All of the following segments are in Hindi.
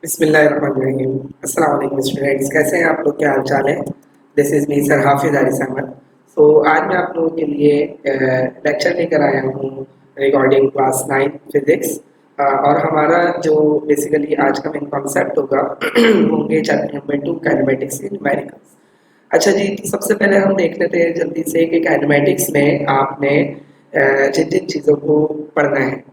बिस्मिल्लाहिर्रहमानिर्रहीम। अस्सलाम वालेकुम स्टूडेंट्स, कैसे हैं आप लोग? क्या हाल चाल है? दिस इज़ मी सर हाफिज़ आरिस अहमद। सो आज मैं आप लोगों के लिए लेक्चर लेकर आया हूँ रिगार्डिंग क्लास 9 फिज़िक्स। और हमारा जो बेसिकली आज का मेन कॉन्सेप्ट होगा होंगे चैप्टर नंबर 2 काइनेमेटिक्स इन न्यूमेरिकल्स। अच्छा जी, तो सबसे पहले हम देख लेते हैं जल्दी से कि काइनेमेटिक्स में आपने जिन जिन चीज़ों को पढ़ना है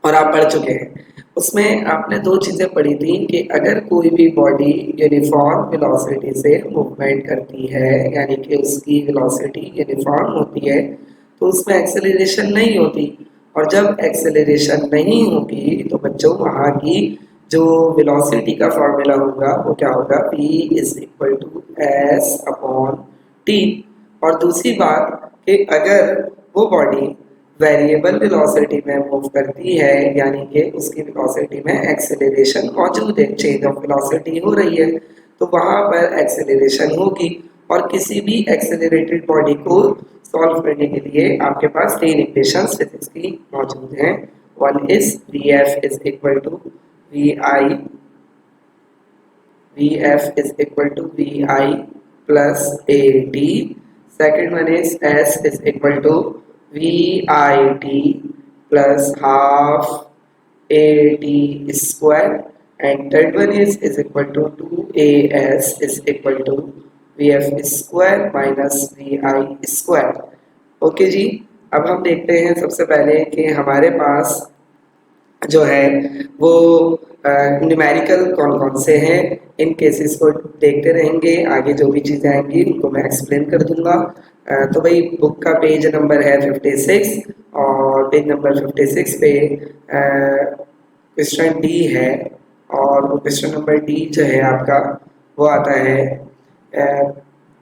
और आप पढ़ चुके हैं, उसमें आपने दो चीज़ें पढ़ी थी कि अगर कोई भी बॉडी यूनिफॉर्म वेलोसिटी से मूवमेंट करती है, यानी कि उसकी वेलोसिटी यूनिफॉर्म होती है, तो उसमें एक्सेलरेशन नहीं होती। और जब एक्सेलरेशन नहीं होगी तो बच्चों वहाँ की जो वेलोसिटी का फॉर्मूला होगा वो क्या होगा? v is equal to S upon T. और दूसरी बात कि अगर वो बॉडी वेरिएबल वेलोसिटी में मूव करती है, यानी कि उसकी वेलोसिटी में एक्सेलरेशन मौजूद है, चेंज ऑफ वेलोसिटी हो रही है, तो वहाँ पर एक्सेलरेशन होगी। और किसी भी एक्सेलरेटेड बॉडी को सॉल्व करने के लिए आपके पास तीन इक्वेशंस फिजिक्स की मौजूद हैं। One is V F is equal to V I, Vf is equal to Vi plus AT. Second one is S is equal to VIT plus half AT square. And third one is equal to 2AS is equal to Vf square minus Vi square. Okay ji, अब हम देखते हैं सबसे पहले कि हमारे पास जो है वो न्यूमेरिकल कौन कौन से हैं। इन केसेस को देखते रहेंगे, आगे जो भी चीज़ें आएंगी उनको मैं एक्सप्लेन कर दूंगा। तो भाई बुक का पेज नंबर है 56 और पेज नंबर 56 पे क्वेश्चन डी है। और वो क्वेश्चन नंबर डी जो है आपका वो आता है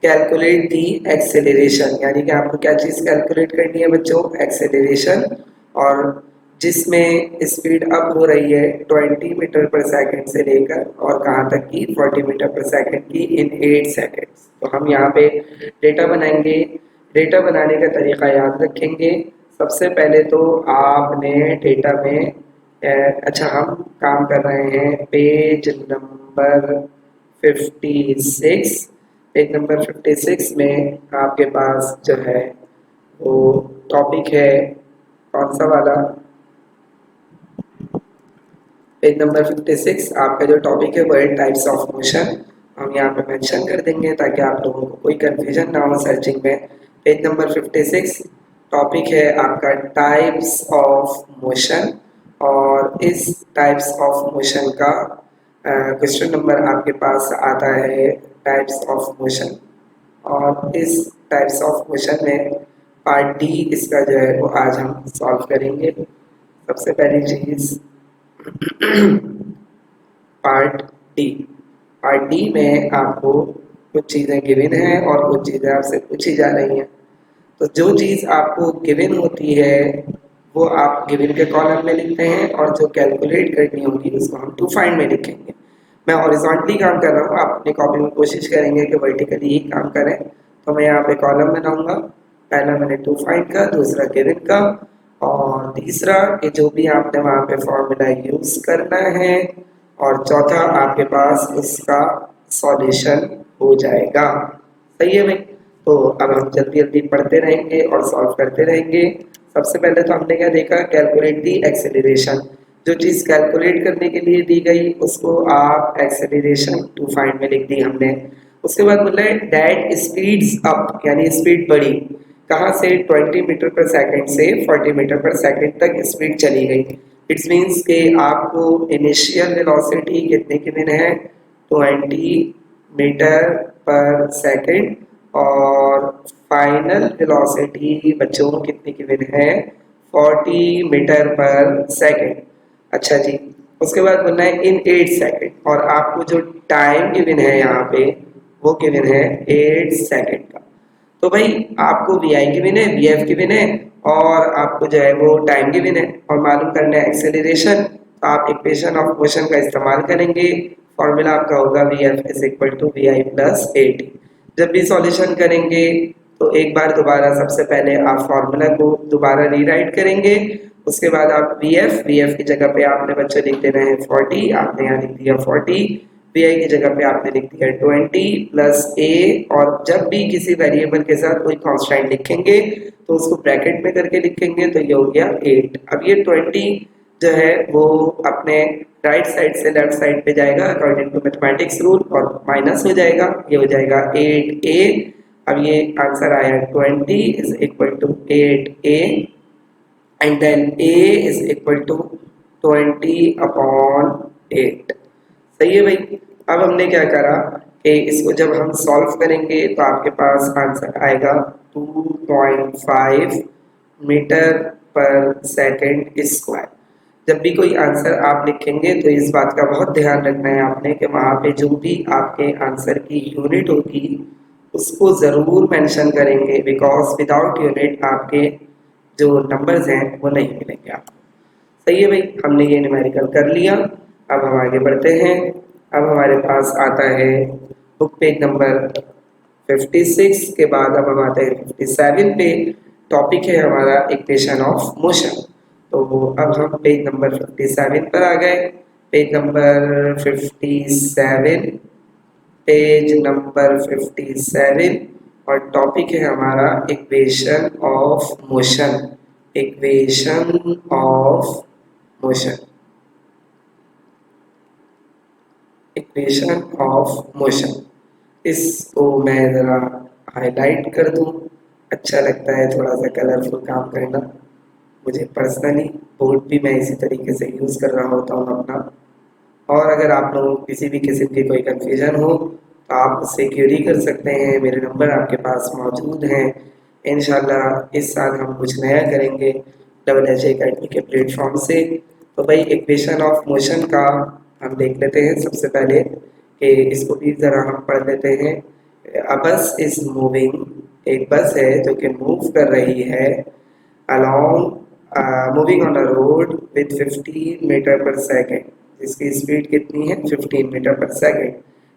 कैलकुलेट दी एक्सेलरेशन, यानी कि आपको क्या चीज़ कैलकुलेट करनी है बच्चों? एक्सेलरेशन। और जिसमें स्पीड अप हो रही है 20 मीटर पर सेकंड से लेकर और कहाँ तक की 40 मीटर पर सेकंड की इन 8 सेकंड्स। तो हम यहाँ पे डेटा बनाएंगे। डेटा बनाने का तरीका याद रखेंगे। सबसे पहले तो आपने डेटा में अच्छा हम काम कर रहे हैं पेज नंबर 56। पेज नंबर 56 में आपके पास जो है वो टॉपिक है कौन सा वाला? पेज नंबर 56 आपका जो टॉपिक है वो है टाइप्स ऑफ मोशन। हम यहाँ पे मेंशन कर देंगे ताकि आप लोगों को कोई कंफ्यूजन ना हो सर्चिंग में। पेज नंबर 56 टॉपिक है आपका टाइप्स ऑफ मोशन। और इस टाइप्स ऑफ मोशन का क्वेश्चन नंबर आपके पास आता है टाइप्स ऑफ मोशन। और इस टाइप्स ऑफ मोशन में पार्ट डी इसका जो है वो आज हम सॉल्व करेंगे। सबसे पहली चीज़ पार्ट डी। पार्ट डी में आपको कुछ चीज़ें गिवन हैं और कुछ चीज़ें आपसे पूछी जा रही हैं। तो जो चीज़ आपको गिवन होती है वो आप गिवन के कॉलम में लिखते हैं और जो कैलकुलेट करनी होगी उसको हम टू फाइंड में लिखेंगे। मैं हॉरिजॉन्टली काम कर रहा हूँ, आप अपनी कॉपी में कोशिश करेंगे कि वर्टिकली ही काम करें। तो मैं यहाँ पे कॉलम बनाऊंगा। पहला मैंने टू फाइंड का, दूसरा गिवन का, और तीसरा कि जो भी आपने वहाँ पे फॉर्मूला यूज़ करना है, और चौथा आपके पास उसका सॉल्यूशन हो जाएगा। सही है भाई? तो अब हम जल्दी जल्दी पढ़ते रहेंगे और सॉल्व करते रहेंगे। सबसे पहले तो हमने क्या देखा? Calculate the acceleration. जो चीज़ कैलकुलेट करने के लिए दी गई उसको आप एक्सेलरेशन टू फाइंड में लिख दी हमने। उसके बाद बोला है दैट स्पीड्स अप, यानी स्पीड बढ़ी कहाँ से? 20 मीटर पर सेकंड से 40 मीटर पर सेकंड तक स्पीड चली गई। इट्स मीन्स कि आपको इनिशियल वेलोसिटी कितने गिवन है? 20 मीटर पर सेकंड। और फाइनल वेलोसिटी बच्चों कितनी गिवन है? 40 मीटर पर सेकंड। अच्छा जी, उसके बाद बोलना है इन 8 सेकंड। और आपको जो टाइम गिवन है यहाँ पे वो गिवन है 8 सेकंड का। तो भाई आपको वी आई गिवन है, वी एफ गिवन है, और आपको जो है वो टाइम गिवन है और मालूम करना है एक्सेलरेशन। तो आप इक्वेशन ऑफ मोशन का इस्तेमाल करेंगे। फॉर्मूला आपका होगा V F is equal to V I plus A T. जब भी सॉल्यूशन करेंगे तो एक बार दोबारा सबसे पहले आप फॉर्मूला को दोबारा रीराइट करेंगे। उसके बाद आप वी एफ की जगह पे आपने बच्चों लिख देना है 40, आपने यहाँ लिख दिया 40, वी आई की जगह पे आपने लिख दिया 20 प्लस ए, और जब भी किसी वेरिएबल के साथ कोई कॉन्स्टेंट लिखेंगे तो उसको ब्रैकेट में करके लिखेंगे, तो ये हो गया 8। अब ये 20 जो है वो अपने राइट साइड से लेफ्ट साइड पे जाएगा अकॉर्डिंग टू मैथमेटिक्स रूल और माइनस हो जाएगा, ये हो जाएगा 8a। अब ये आंसर आया 20 is equal to 8a and then a is equal to 20/8। सही है भाई। अब हमने क्या करा कि इसको जब हम सॉल्व करेंगे तो आपके पास आंसर आएगा 2.5 मीटर पर सेकेंड स्क्वायर। जब भी कोई आंसर आप लिखेंगे तो इस बात का बहुत ध्यान रखना है आपने कि वहाँ पे जो भी आपके आंसर की यूनिट होगी उसको ज़रूर मेंशन करेंगे, बिकॉज विदाउट यूनिट आपके जो नंबर्स हैं वो नहीं मिलेंगे आपको। सही है भाई, हमने ये न्यूमेरिकल कर लिया। अब हम आगे बढ़ते हैं। अब हमारे पास आता है बुक पेज नंबर 56 के बाद अब हम आते हैं 57 पे। टॉपिक है हमारा इक्वेशन ऑफ मोशन। तो अब हम पेज नंबर 57 पर आ गए। पेज नंबर 57, पेज नंबर 57, और टॉपिक है हमारा equation of motion. Equation of motion, equation of motion. इसको मैं ज़रा हाईलाइट कर दूं, अच्छा लगता है थोड़ा सा कलरफुल काम करना। मुझे पर्सनली बोर्ड भी मैं इसी तरीके से यूज़ कर रहा होता हूँ अपना। और अगर आप लोगों को किसी भी किस्म की कोई कन्फ्यूजन हो तो आप मुझसे क्वेरी कर सकते हैं, मेरे नंबर आपके पास मौजूद हैं। इंशाल्लाह इस साल हम कुछ नया करेंगे डबल एच अकेडमी के प्लेटफॉर्म से। तो भाई इक्वेशन ऑफ मोशन का हम देख लेते हैं सबसे पहले कि इसको भी ज़रा हम पढ़ लेते हैं। अ बस इज मूविंग, एक बस है जो कि मूव कर रही है along moving on a road with 15 metre per second, जिसकी स्पीड कितनी है 15 metre per second,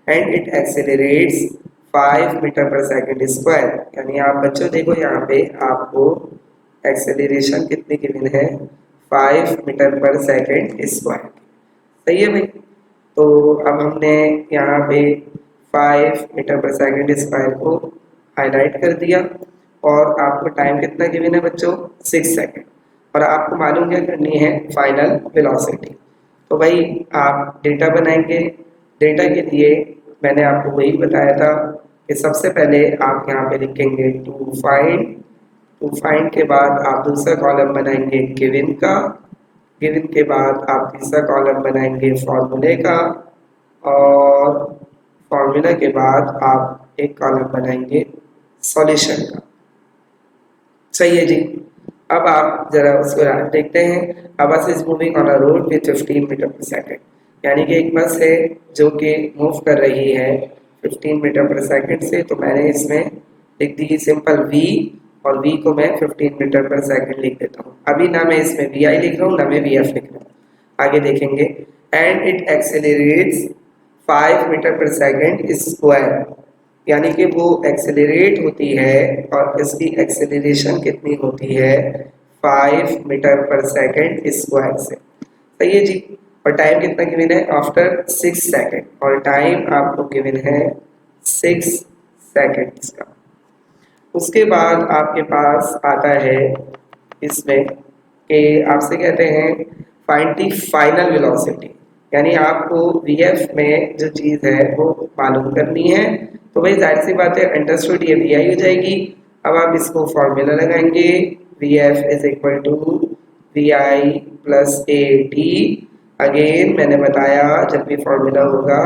and it accelerates 5 metre per second square. यानी आप बच्चों देखो यहाँ पे आपको एक्सेलरेशन कितनी गिवन है 5 मीटर पर सेकेंड स्क्वायर। सही है भाई। तो अब हमने यहाँ पे 5 मीटर पर सेकेंड स्क्वायर को हाईलाइट कर दिया, और आपको टाइम कितना गिवन है बच्चों 6 सेकेंड, और आपको मालूम क्या करनी है फाइनल वेलोसिटी। तो भाई आप डेटा बनाएंगे। डेटा के लिए मैंने आपको वही बताया था कि सबसे पहले आप यहाँ पे लिखेंगे टू फाइंड। टू फाइंड के बाद आप दूसरा कॉलम बनाएंगे गिवन का। गिवन के बाद आप तीसरा कॉलम बनाएंगे फॉर्मूले का, और फॉर्मूला के बाद आप एक कॉलम बनाएंगे सॉल्यूशन का। सही है जी। अब आप जरा उसको देखते हैं। A bus is moving on a road with 15 metre per second, यानी कि एक बस है जो कि मूव कर रही है 15 मीटर पर सेकेंड से। तो मैंने इसमें लिख दी सिंपल v, और v को मैं 15 मीटर पर सेकेंड लिख देता हूँ। अभी ना मैं इसमें vi लिख रहा हूँ ना मैं vf लिख रहा हूँ, आगे देखेंगे। And it accelerates 5 metre per second square, यानी कि वो एक्सेलरेट होती है और इसकी एक्सेलरेशन कितनी होती है 5 मीटर पर सेकेंड स्क्वायर से। सही है जी। और टाइम कितना गिवन है आफ्टर 6 सेकेंड, और टाइम आपको गिवन है 6 सेकेंड्स का। उसके बाद आपके पास आता है इसमें कि आपसे कहते हैं फाइंड द फाइनल वेलोसिटी, यानी आपको वीएफ में जो चीज़ है वो मालूम करनी है। तो भाई जाहिर सी बात है अंडरस्टूड ये वी आई हो जाएगी। अब आप इसको फॉर्मूला लगाएंगे, V F is equal to V I plus A T. Again मैंने बताया जब भी फॉर्मूला होगा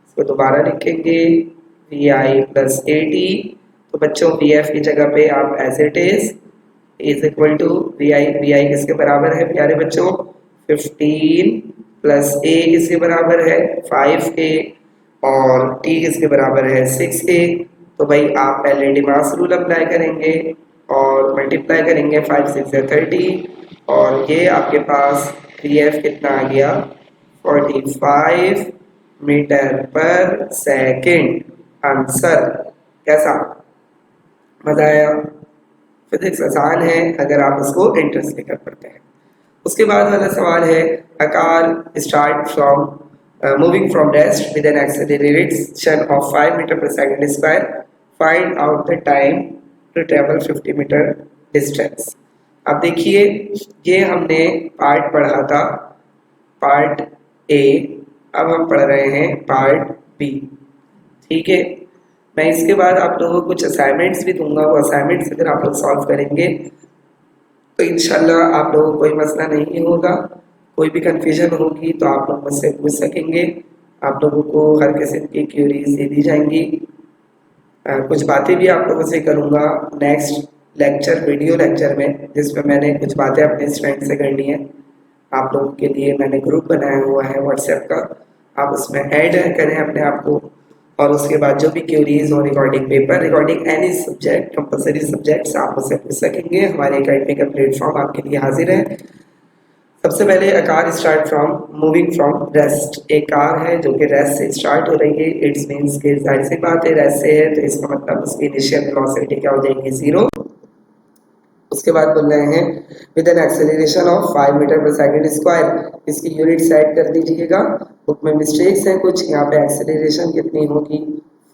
इसको दोबारा लिखेंगे V I plus A T. तो बच्चों वी एफ की जगह पे आप as it is equal to V I किसके बराबर है प्यारे बच्चों 15 प्लस ए किसके बराबर है 5a, और t किसके बराबर है 6a। तो भाई आप पहले डिमास रूल अप्लाई करेंगे और मल्टीप्लाई करेंगे 5 6 30, और ये आपके पास pf कितना आ गया 45 मीटर पर सेकेंड। आंसर कैसा, मजा आया। फिजिक्स आसान है अगर आप उसको इंटरेस्ट लेकर पढ़ते हैं। उसके बाद वाला सवाल है a car start from moving from rest with an acceleration of 5 meter per second square. Find out the time to travel 50 meter distance. अब देखिए, ये हमने पार्ट पढ़ा था, पार्ट ए। अब हम पढ़ रहे हैं पार्ट बी। ठीक है, मैं इसके बाद आप लोगों को कुछ असाइनमेंट्स भी दूंगा। वो असाइनमेंट्स अगर आप लोग सॉल्व करेंगे तो इंशाल्लाह आप लोगों को कोई मसला नहीं होगा। कोई भी कंफ्यूजन होगी तो आप लोग मुझसे पूछ सकेंगे। आप लोगों को हर किस्म की क्यूरीज दे दी जाएंगी। कुछ बातें भी आप लोगों से करूँगा नेक्स्ट लेक्चर, वीडियो लेक्चर में, जिसमें मैंने कुछ बातें अपने स्टूडेंट से करनी है। आप लोगों के लिए मैंने ग्रुप बनाया हुआ है व्हाट्सएप का, आप उसमें ऐड करें अपने आप को। और उसके बाद जो भी क्यूरीज हो, recording paper, recording any subject, compulsory subjects आप मुझसे पूछ सकेंगे। हमारे एकेडमी का प्लेटफॉर्म आपके लिए हाजिर है। सबसे पहले a car start from moving from rest. एक कार है जो कि रेस्ट से स्टार्ट हो रही है। इट्स मीन्स कि जाहिर सी बात है रेस्ट से है तो इसका मतलब उसकी इनिशियल वेलोसिटी क्या हो जाएगी, 0। उसके बाद बोल रहे हैं with an acceleration of 5 metre per second square. इसकी यूनिट सेट कर दीजिएगा। बुक में मिस्टेक्स हैं कुछ, यहाँ पे एक्सेलरेशन कितनी होगी,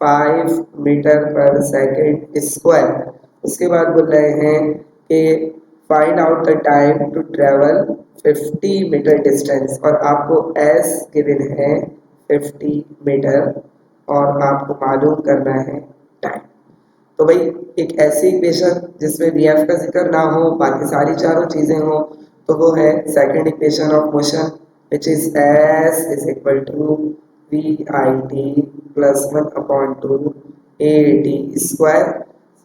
5 मीटर पर सेकंड स्क्वायर। उसके बाद बोल रहे हैं कि find out the time to travel 50 metre distance, और आपको एस गिवन है 50 मीटर और आपको मालूम करना है टाइम। तो भाई एक ऐसी इक्वेशन जिसमें वी एफ का जिक्र ना हो, बाकी सारी चारों चीज़ें हो, तो वो है second equation of motion which is S is equal to V I T plus 1/2 A T square.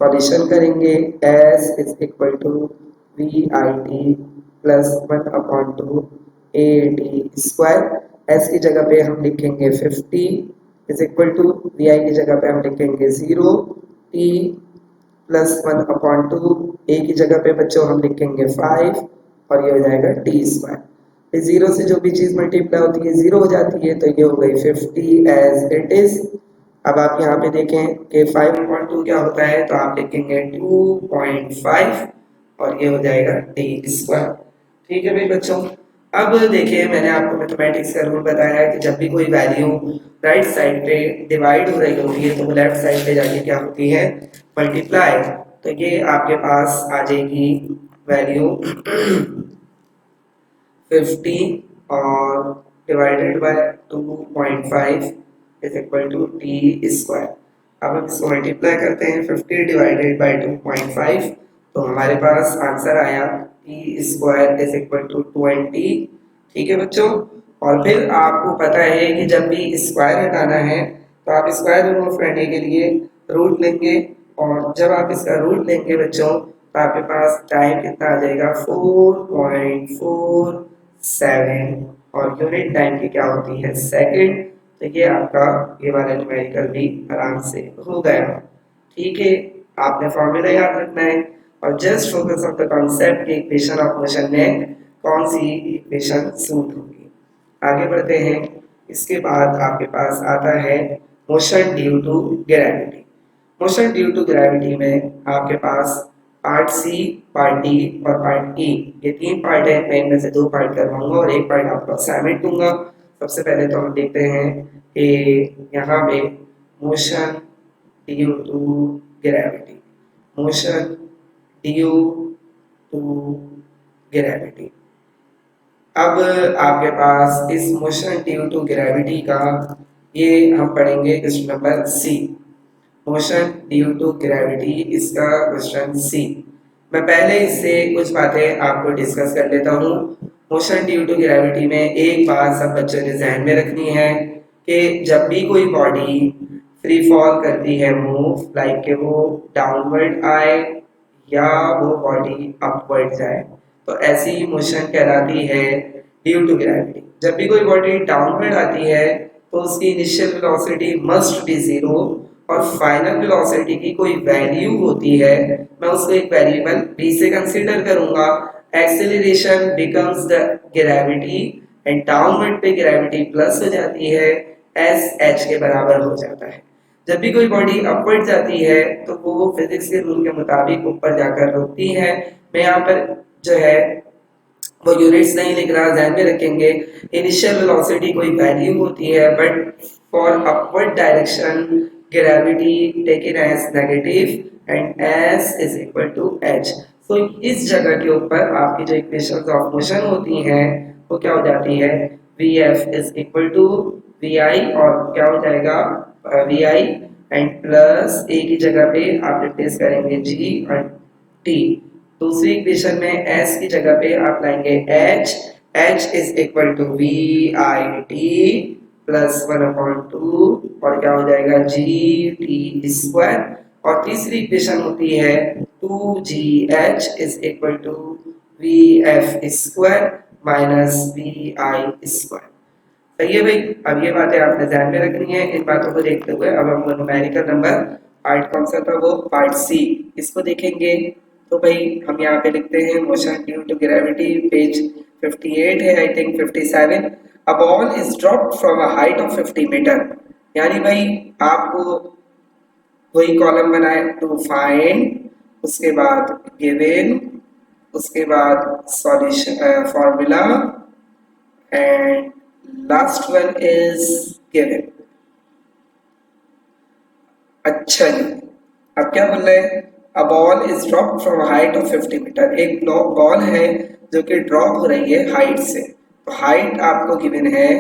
Solution करेंगे, S is equal to V I T plus 1/2 A T square. S की जगह पे हम लिखेंगे 50 is equal to V I की जगह पे हम लिखेंगे 0, टी प्लस 1/2, ए की जगह पे बच्चों हम लिखेंगे 5 और ये हो जाएगा टी स्क्वायर। फिर 0 से जो भी चीज़ मल्टीप्लाई होती है 0 हो जाती है, तो ये हो गई 50 एज इट इज। अब आप यहाँ पे देखें कि 5/2 क्या होता है, तो आप लिखेंगे 2.5 और ये हो जाएगा टी स्क्वायर। ठीक है भाई बच्चों। अब देखिए, मैंने आपको मैथमेटिक्स का रूल बताया है कि जब भी कोई वैल्यू राइट साइड पे डिवाइड हो रही होती है तो वो लेफ्ट साइड पे जाके क्या होती है, मल्टीप्लाई। तो ये आपके पास आ जाएगी वैल्यू 50 और divided by 2.5 is equal to T square. अब हम इसको मल्टीप्लाई करते हैं 50 डिवाइडेड बाय 2.5, तो हमारे पास आंसर आया T square is equal to 20। ठीक है बच्चों। और फिर आपको पता है कि जब भी स्क्वायर हटाना है तो आप स्क्वायर रिमूव करने के लिए रूट लेंगे, और जब आप इसका रूट लेंगे बच्चों तो आपके पास टाइम कितना आ जाएगा, 4.47, और यूनिट टाइम की क्या होती है, सेकंड। तो ये आपका ये वाला न्यूमेरिकल भी आराम से हो गया। ठीक है, आपने फॉर्मूला याद रखना है और just focus on the concept कि इक्वेशन ऑफ मोशन में कौन सी इक्वेशन सूट होगी। आगे बढ़ते हैं। इसके बाद आपके पास आता है motion due to gravity. Motion due to gravity में आपके पास पार्ट सी, पार्ट डी और पार्ट ई, ये 3 पार्ट है। मैं इनमें से 2 पार्ट करवाऊंगा और 1 पार्ट आपको असाइनमेंट दूंगा। सबसे पहले तो हम देखते हैं कि यहाँ पे motion due to gravity, motion due to gravity. अब आपके पास इस मोशन ड्यू टू ग्रेविटी का ये हम पढ़ेंगे question number C, motion due to gravity, इसका क्वेश्चन सी। मैं पहले इससे कुछ बातें आपको डिस्कस कर लेता हूँ। मोशन ड्यू टू ग्रेविटी में एक बात सब बच्चों ने ध्यान में रखनी है कि जब भी कोई बॉडी फ्री फॉल करती है, मूव लाइक के वो डाउनवर्ड आए या वो बॉडी अपवर्ड जाए, तो ऐसी मोशन कहलाती है ड्यू टू ग्रेविटी। जब भी कोई बॉडी डाउनवर्ड आती है तो उसकी इनिशियल वेलोसिटी मस्ट बी 0 और फाइनल वेलोसिटी की कोई वैल्यू होती है, मैं उसको एक वेरिएबल b से कंसीडर करूंगा। Acceleration becomes the gravity and downward पे ग्रेविटी प्लस हो जाती है, एस एच के बराबर हो जाता है। जब भी कोई बॉडी अपवर्ड जाती है तो वो फिजिक्स के रूल के मुताबिक ऊपर जाकर रुकती है। मैं यहाँ पर जो है वो यूनिट्स नहीं लिख रहा, ध्यान में रखेंगे। इनिशियल वेलोसिटी कोई वैल्यू होती है, but for upward direction gravity taken as negative and S is equal to H. तो इस जगह के ऊपर आपकी जो इक्वेशंस ऑफ मोशन होती हैं वो क्या हो जाती है, V F is equal to V I, और क्या हो जाएगा V I and plus A की जगह पे आप रिप्लेस करेंगे जी और टी। दूसरी इक्वेशन में s की जगह पे आप लाएंगे h, h is equal to V I T plus 1/2, और क्या हो जाएगा जी टी स्क्वायर। और तीसरी इक्वेशन होती है 2gh is equal to V F square minus V I square. सही है भाई। अब ये बातें आपने ध्यान में रखनी है। इन बातों को देखते हुए अब हम न्यूमेरिकल नंबर पार्ट कौन सा था, वो पार्ट सी, इसको देखेंगे। तो भाई हम यहाँ पे लिखते हैं motion due to gravity, page 58 है I think 57। A ball is dropped from a height of 50 metre. यानी भाई आपको वही कॉलम बनाए टू फाइंड, उसके बाद गिवन, उसके बाद solution formula and last one is given। अच्छा जी, अब क्या बोल रहे हैं, a ball is drop from height of 50 metre. एक बॉल है जो कि ड्रॉप हो रही है हाइट से। तो हाइट आपको गिवन है,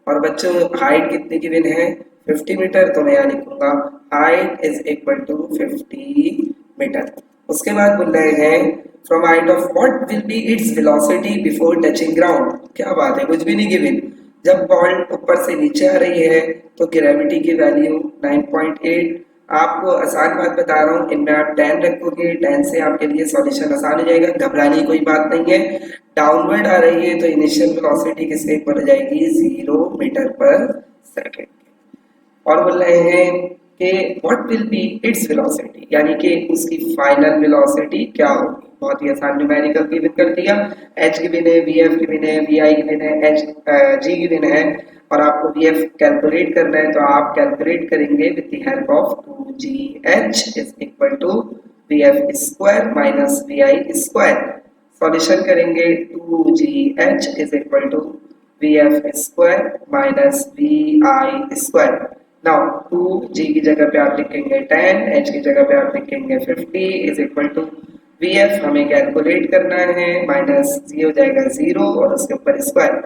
और बच्चों हाइट कितनी गिवन है 50 मीटर। तो मैं यहाँ लिखूंगा height is equal to 50 metre. उसके बाद बोल रहे हैं from height of what will be its velocity before touching ground. क्या बात है, कुछ भी नहीं गिवन। जब बॉल ऊपर से नीचे आ रही है तो ग्रेविटी की वैल्यू 9.8। आपको आसान बात बता रहा हूँ, इनमें आप 10 रखोगे, 10 से आपके लिए सॉल्यूशन आसान हो जाएगा, घबराने की कोई बात नहीं है। डाउनवर्ड आ रही है तो इनिशियल वेलोसिटी किसके इक्वल हो जाएगी, 0 मीटर पर सेकेंड। और बोल रहे हैं कि what will be its velocity, यानी कि उसकी फाइनल वेलोसिटी क्या होगी। बहुत ही आसान न्यूमेरिकल गिवन कर दिया, h गिवन है, vf गिवन है, vi गिवन है, h g गिवन है, और आपको vf कैलकुलेट करना है। तो आप कैलकुलेट करेंगे with the help of 2gh is equal to vf square minus vi square. Solution करेंगे 2gh is equal to vf square minus vi square. Now 2g की जगह पे आप लिखेंगे 10, h की जगह पे आप लिखेंगे 50 इज इक्वल टू vf हमें कैलकुलेट करना है, माइनस ये हो जाएगा 0 और उसके ऊपर स्क्वायर।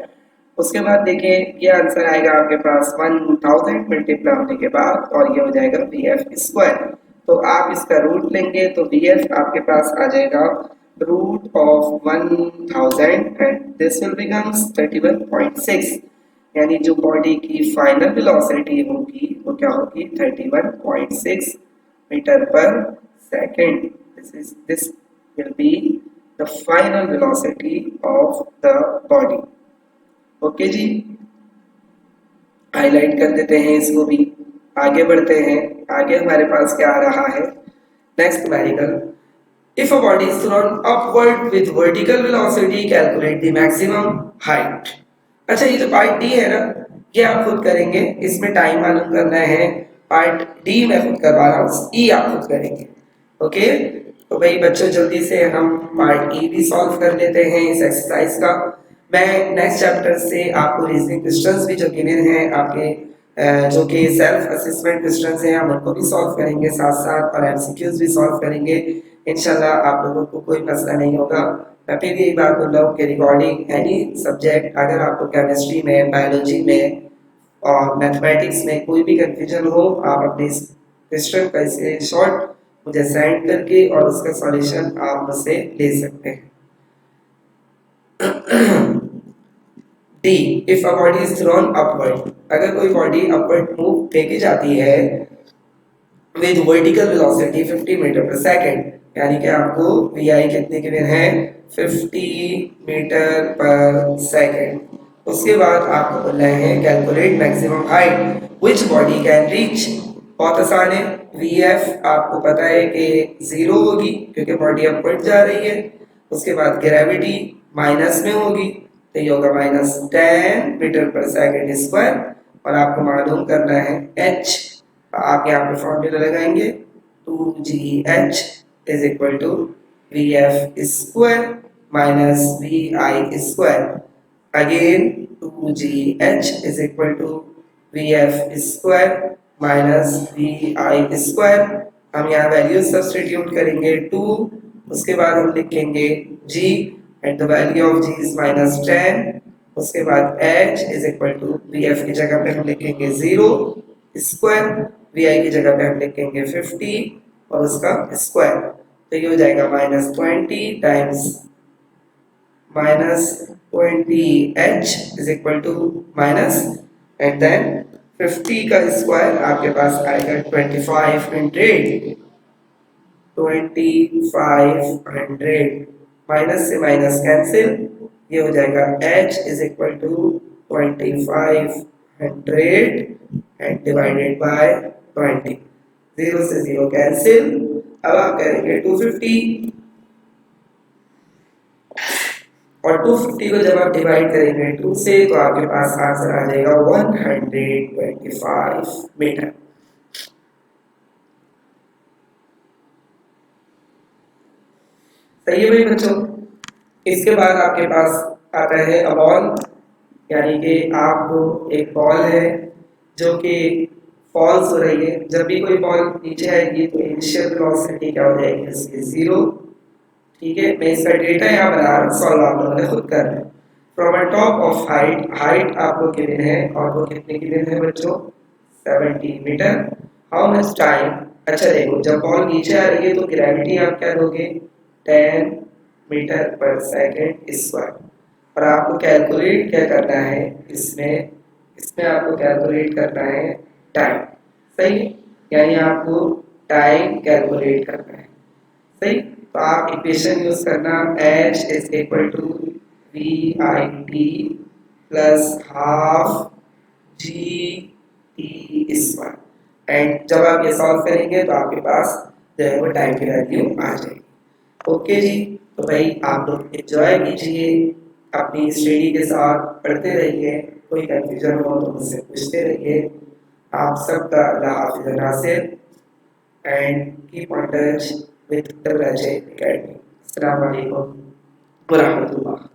उसके बाद देखिए ये आंसर आएगा आपके पास 1000 मल्टीप्लाई होने के बाद, और ये हो जाएगा vf स्क्वायर। तो आप इसका रूट लेंगे तो vf आपके पास आ जाएगा root of 1000 and this will becomes 31.6। यानी जो बॉडी की फाइनल वेलोसिटी होगी वो क्या होगी 31.6 metre per second. This will be the final velocity of the body. Okay जी, हाईलाइट कर देते हैं इसको भी। आगे बढ़ते हैं, आगे हमारे पास क्या आ रहा है, next numerical. If a body is thrown upward with vertical velocity, calculate the maximum height। अच्छा ये जो पार्ट डी है ना, ये आप खुद करेंगे, इसमें टाइम मालूम करना है। पार्ट डी मैं खुद करवा रहा हूँ, ई आप खुद करेंगे। ओके, तो भाई बच्चों जल्दी से हम पार्ट ई भी सॉल्व कर लेते हैं इस एक्सरसाइज का। मैं नेक्स्ट चैप्टर से आपको रीजनिंग क्वेश्चंस भी जो गिवन हैं आपके जो कि सेल्फ असेसमेंट क्वेश्चंस हैं हम उनको भी सॉल्व करेंगे साथ साथ, और एमसीक्यूज भी सॉल्व करेंगे। इंशाल्लाह आप लोगों को कोई मसला नहीं होगा। मैं फिर यही बात बोल रहा हूँ कि रिगार्डिंग एनी सब्जेक्ट, अगर आपको केमिस्ट्री में, बायोलॉजी में और मैथमेटिक्स में कोई भी कंफ्यूजन हो, आप अपने इस क्वेश्चन का स्क्रीनशॉट मुझे सेंड करके और उसका सॉल्यूशन आप मुझसे ले सकते हैं। D, if a body is throne upward, अगर कोई बॉडी अपवर्ड मूव फेंकी जाती है with vertical velocity 50 metre per second, यानी कि आपको vi कितने गिवन है 50 मीटर पर सेकंड। उसके बाद आपको बोलना है calculate maximum height which body can reach. बहुत आसान है, vf आपको पता है कि 0 होगी क्योंकि बॉडी अपवर्ड जा रही है। उसके बाद ग्रेविटी माइनस में होगी तो ये होगा minus 10 metre per second square, और आपको मालूम करना है h। आप यहाँ पे फॉर्मूला लगाएंगे 2gh is equal to vf square minus vi square. Again 2gh is equal to vf square minus vi square. हम यहाँ वैल्यू सब्सटीट्यूट करेंगे 2, उसके बाद हम लिखेंगे g and the value of g is -10. उसके बाद h is equal to vf की जगह पे हम लिखेंगे 0 स्क्वायर, vi की जगह पे हम लिखेंगे 50 और उसका स्क्वायर. तो ये हो जाएगा -20 times -20h is equal to minus and then 50 का स्क्वायर आपके पास आएगा 2500. माइनस से माइनस कैंसिल, ये हो जाएगा h is equal to 2500 and divided by 20. 0 से 0 कैंसिल. अब आप करेंगे 250 और 250 को जब आप डिवाइड करेंगे 2 से तो आपके पास आंसर आ जाएगा 125 मीटर. सही है भाई बच्चों. इसके बाद आपके पास आता है अ बॉल, यानी कि आपको एक बॉल है जो कि फॉल्स हो रही है. जब भी कोई बॉल नीचे आएगी तो इनिशियल वेलोसिटी क्या हो जाएगी इसकी 0. ठीक है, मैं इसका डेटा यहाँ बना रहा हूँ, सॉल्व आप लोगों ने खुद करना है. From a top of height आपको गिवन है और वो कितने गिवन है बच्चों 70 मीटर. How much time. अच्छा देखो, जब बॉल नीचे आ रही है तो ग्रेविटी आप क्या दोगे 10 मीटर पर सेकेंड स्क्वायर. और आपको कैलकुलेट क्या करना है इसमें इसमें आपको कैलकुलेट करना है टाइम. सही, यानी आपको टाइम कैलकुलेट करना है. सही, तो आप इक्वेशन यूज करना h is equal to V I T plus half G T square. And जब आप ये सॉल्व करेंगे तो आपके पास जो है वो टाइम की वैल्यू आ जाएगी. ओके जी, तो भाई आप लोग एंजॉय कीजिए, अपनी स्टडी के साथ पढ़ते रहिए. कोई कंफ्यूजन हो तो मुझसे पूछते रहिए. आप सबका अल्लाह हाफिज़ Nasir and keep on touch with the Rajay Academy. Assalamu alaikum wa rahmatullah.